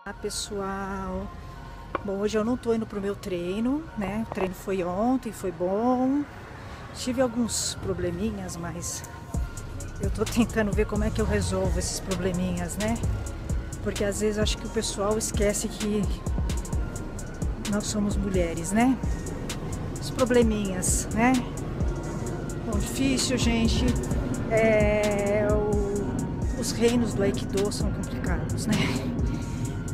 Olá pessoal, bom, hoje eu não tô indo pro meu treino, né? O treino foi ontem, foi bom. Tive alguns probleminhas, mas eu tô tentando ver como é que eu resolvo esses probleminhas, né? Porque às vezes eu acho que o pessoal esquece que nós somos mulheres, né? Os probleminhas, né? Bom, difícil, gente. Os reinos do Aikido são complicados, né?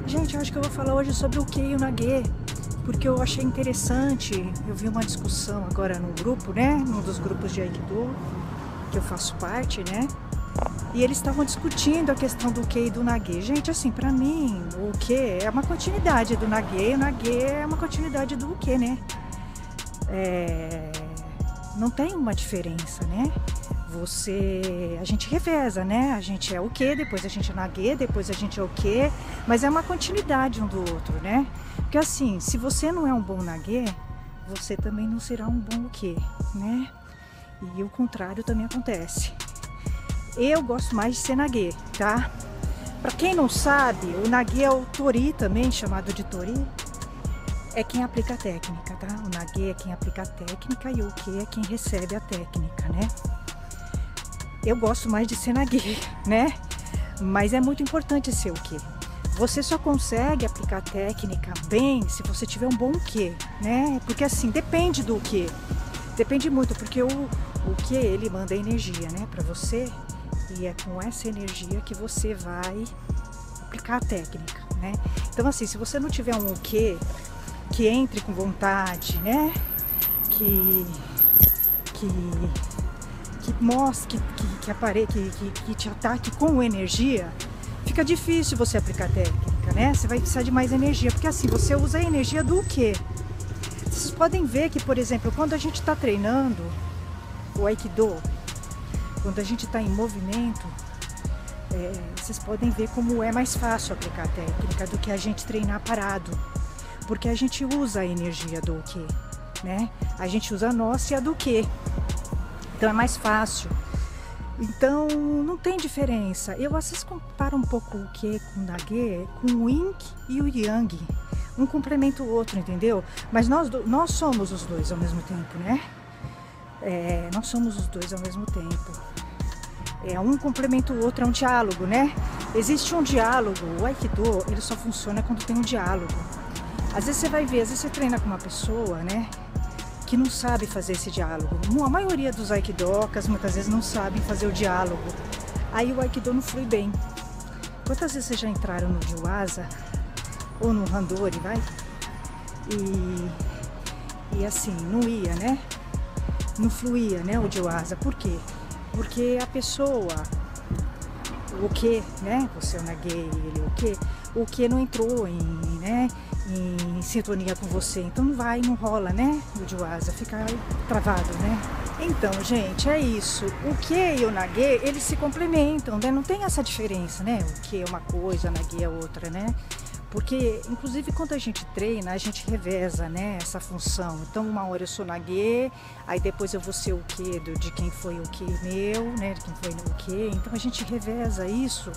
Gente, eu acho que eu vou falar hoje sobre o Kei e o Nage, porque eu achei interessante. Eu vi uma discussão agora no grupo, né? Num dos grupos de Aikido, que eu faço parte, né? E eles estavam discutindo a questão do Kei e do Nage. Gente, assim, pra mim, o Kei é uma continuidade do Nage, e o Nage é uma continuidade do Kei, né? Não tem uma diferença, né? A gente reveza, né? A gente é o Kei, depois a gente é Nage, depois a gente é o Kei, mas é uma continuidade um do outro, né? Porque assim, se você não é um bom Nage, você também não será um bom Kei, né? E o contrário também acontece. Eu gosto mais de ser Nage, tá? Pra quem não sabe, o Nage é o Tori também, chamado de Tori. É quem aplica a técnica, tá? O Nage é quem aplica a técnica e o Kei é quem recebe a técnica, né? Eu gosto mais de ser Nage, né? Mas é muito importante ser o Kei. Você só consegue aplicar a técnica bem se você tiver um bom Kei, né? Porque assim, depende do Kei. Depende muito, porque o Kei, ele manda energia, né, pra você. E é com essa energia que você vai aplicar a técnica, né? Então assim, se você não tiver um Kei que entre com vontade, né? Que mostre, que te ataque com energia, fica difícil você aplicar técnica, né? Você vai precisar de mais energia, porque assim, você usa a energia do quê? Vocês podem ver que, por exemplo, quando a gente está treinando o Aikido, quando a gente está em movimento, vocês podem ver como é mais fácil aplicar técnica do que a gente treinar parado, porque a gente usa a energia do Kei, né? A gente usa a nossa e a do Kei. Então é mais fácil. Então não tem diferença. Vocês comparam um pouco o Kei com o Nage, com o Yin e o Yang. Um complementa o outro, entendeu? Mas nós somos os dois ao mesmo tempo, né? Nós somos os dois ao mesmo tempo. Um complementa o outro, é um diálogo, né? Existe um diálogo. O Aikido, ele só funciona quando tem um diálogo. Às vezes você vai ver, às vezes você treina com uma pessoa, né? Que não sabe fazer esse diálogo. A maioria dos aikidokas muitas vezes não sabem fazer o diálogo. Aí o aikido não flui bem. Quantas vezes vocês já entraram no Jiwaza ou no Randori, vai? E assim, não ia, né? Não fluía, né, o Jiwaza. Por quê? Porque a pessoa, o Kei, né? Você é o Nage, ele é o Kei. O Kei não entrou em sintonia com você, então não rola, né? O Jiwaza fica travado, né? Então, gente, é isso. O Kei e o Nage, eles se complementam, né? Não tem essa diferença, né? O Kei é uma coisa, o Nage é outra, né? Porque, inclusive, quando a gente treina, a gente reveza, né, essa função. Então, uma hora eu sou Nage, aí depois eu vou ser o Kei de quem foi o Kei meu, né, de quem foi o Kei. Então, a gente reveza isso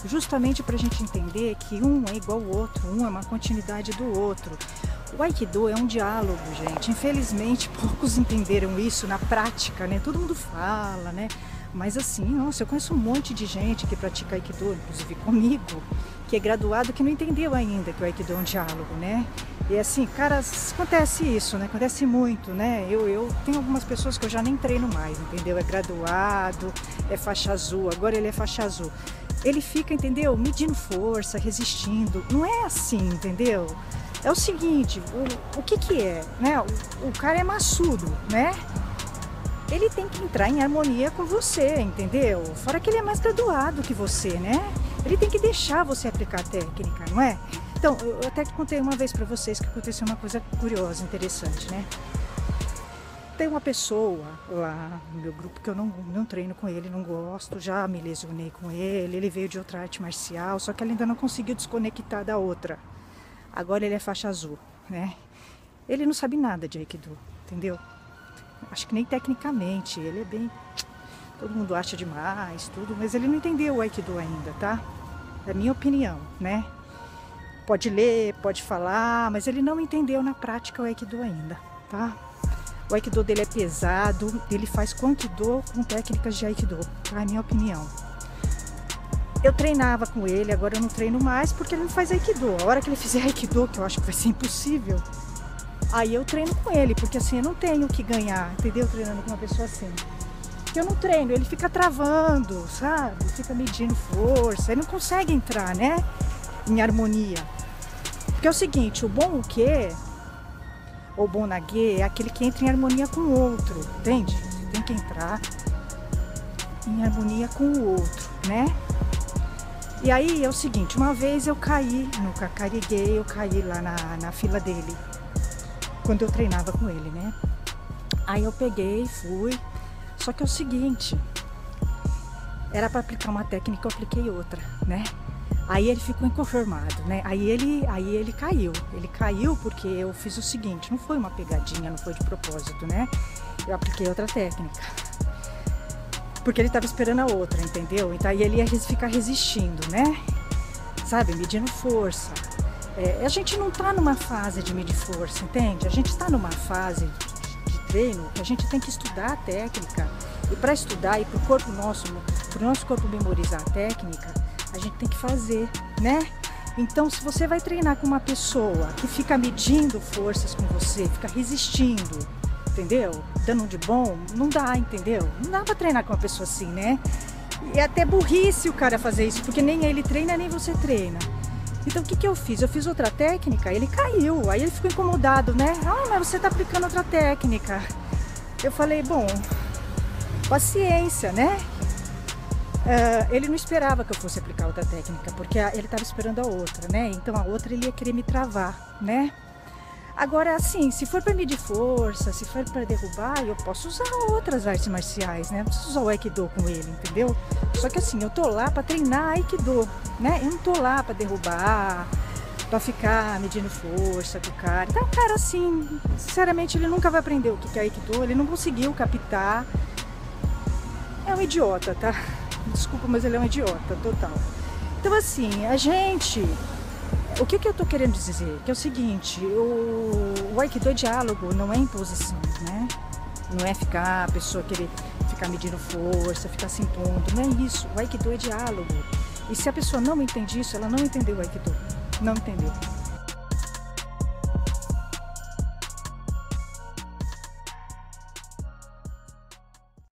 justamente para a gente entender que um é igual ao outro, um é uma continuidade do outro. O Aikido é um diálogo, gente. Infelizmente, poucos entenderam isso na prática, né? Todo mundo fala, né? Mas assim, nossa, eu conheço um monte de gente que pratica Aikido, inclusive comigo, que é graduado, que não entendeu ainda que o Aikido é um diálogo, né? E assim, cara, acontece isso, né? Acontece muito, né? Eu tenho algumas pessoas que eu já nem treino mais, entendeu? É graduado, é faixa azul, agora ele é faixa azul. Ele fica, entendeu? Medindo força, resistindo. Não é assim, entendeu? É o seguinte, o que é, né? O cara é maçudo, né? Ele tem que entrar em harmonia com você, entendeu? Fora que ele é mais graduado que você, né? Ele tem que deixar você aplicar a técnica, não é? Então, eu até contei uma vez pra vocês que aconteceu uma coisa curiosa, interessante, né? Tem uma pessoa lá no meu grupo que eu não treino com ele, não gosto, já me lesionei com ele, ele veio de outra arte marcial, só que ele ainda não conseguiu desconectar da outra. Agora ele é faixa azul, né? Ele não sabe nada de Aikido, entendeu? Acho que nem tecnicamente, ele é bem... Todo mundo acha demais, tudo, mas ele não entendeu o Aikido ainda, tá? É a minha opinião, né? Pode ler, pode falar, mas ele não entendeu na prática o Aikido ainda, tá? O Aikido dele é pesado, ele faz Kwankido com técnicas de Aikido, tá? É minha opinião. Eu treinava com ele, agora eu não treino mais porque ele não faz Aikido. A hora que ele fizer Aikido, que eu acho que vai ser impossível, aí eu treino com ele, porque assim, eu não tenho o que ganhar, entendeu? Treinando com uma pessoa assim. Eu não treino, ele fica travando, sabe? Fica medindo força, ele não consegue entrar, né? Em harmonia. Porque é o seguinte, o bom uke, ou bom nage, é aquele que entra em harmonia com o outro, entende? Você tem que entrar em harmonia com o outro, né? E aí é o seguinte, uma vez eu caí no Kakarige, eu caí lá na fila dele, quando eu treinava com ele, né? Aí eu peguei, fui, só que é o seguinte, era para aplicar uma técnica, eu apliquei outra, né? Aí ele ficou inconformado, né? Aí ele caiu porque eu fiz o seguinte, não foi uma pegadinha, não foi de propósito, né? Eu apliquei outra técnica. Porque ele estava esperando a outra, entendeu? Então aí ele ia ficar resistindo, né? Sabe, medindo força. A gente não tá numa fase de medir força, entende? A gente está numa fase de treino que a gente tem que estudar a técnica. E para estudar e para o nosso corpo memorizar a técnica, a gente tem que fazer, né? Então, se você vai treinar com uma pessoa que fica medindo forças com você, fica resistindo, entendeu? Dando um de bom, não dá, entendeu? Não dá pra treinar com uma pessoa assim, né? E é até burrice o cara fazer isso, porque nem ele treina, nem você treina. Então, o que eu fiz? Eu fiz outra técnica, ele caiu, aí ele ficou incomodado, né? Ah, mas você tá aplicando outra técnica. Eu falei, bom, paciência, né? Ele não esperava que eu fosse aplicar outra técnica, porque ele estava esperando a outra, né? Então a outra ele ia querer me travar, né? Agora, assim, se for para medir força, se for para derrubar, eu posso usar outras artes marciais, né? Não preciso usar o Aikido com ele, entendeu? Só que assim, eu tô lá para treinar Aikido, né? Eu não tô lá para derrubar, para ficar medindo força com o cara. Então, o cara, assim, sinceramente, ele nunca vai aprender o que é Aikido, ele não conseguiu captar. É um idiota, tá? Desculpa, mas ele é um idiota, total. Então, assim, a gente... O que eu tô querendo dizer? Que é o seguinte, o Aikido é diálogo, não é imposição, né? Não é ficar, a pessoa querer ficar medindo força, ficar se impondo, não é isso. O Aikido é diálogo. E se a pessoa não entende isso, ela não entendeu o Aikido. Não entendeu.